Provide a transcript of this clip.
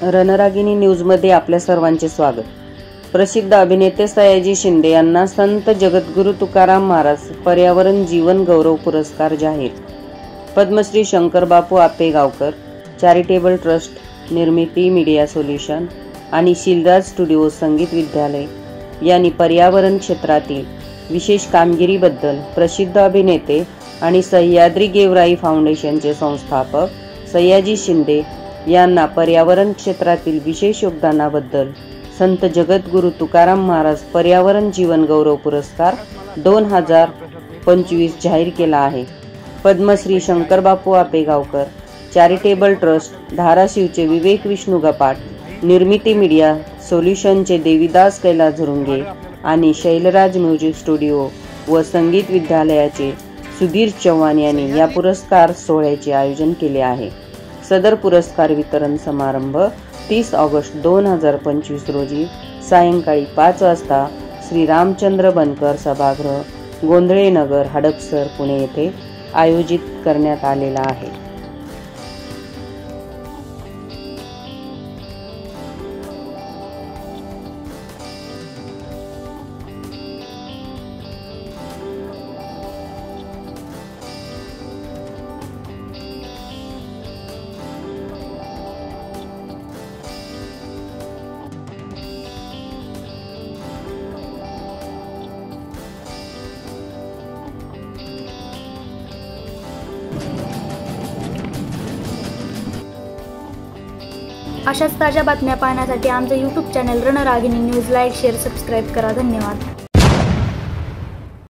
रणरागिणी न्यूजमध्ये आपल्या सर्वांचे स्वागत। प्रसिद्ध अभिनेते सयाजी शिंदे यांना संत जगद्गुरू तुकाराम महाराज पर्यावरण जीवन गौरव पुरस्कार जाहीर। पद्मश्री शंकरबापू आपेगावकर चॅरिटेबल ट्रस्ट, निर्मिती मीडिया सोल्यूशन आणि शिलराज स्टुडिओ संगीत विद्यालय यांनी पर्यावरण क्षेत्रातील विशेष कामगिरीबद्दल प्रसिद्ध अभिनेते आणि सह्याद्री गेवराई फाउंडेशनचे संस्थापक सयाजी शिंदे यांना पर्यावरण क्षेत्रातील विशेष योगदानाबद्दल संत जगद्गुरू तुकाराम महाराज पर्यावरण जीवन गौरव पुरस्कार 2025 जाहीर केला आहे। पद्मश्री शंकरबापू आपेगावकर चॅरिटेबल ट्रस्ट धाराशिवचे विवेक विष्णू गपाट, निर्मिती मीडिया सोल्यूशनचे देवीदास कैलास झुरुंगे आणि शैलराज म्युझिक स्टुडिओ व संगीत विद्यालयाचे सुधीर चव्हाण यांनी या पुरस्कार सोहळ्याचे आयोजन केले आहे। सदर पुरस्कार वितरण समारंभ 30 ऑगस्ट 2025 रोजी सायंकाळी 5 वाजता श्री रामचंद्र बनकर सभागृह, गोंधळे नगर, हडपसर, पुणे येथे आयोजित करण्यात आलेला आहे। अशाच ताज्या बातम्या पाहण्यासाठी आमचे YouTube channel Ranragini news like, share, subscribe करा। धन्यवाद।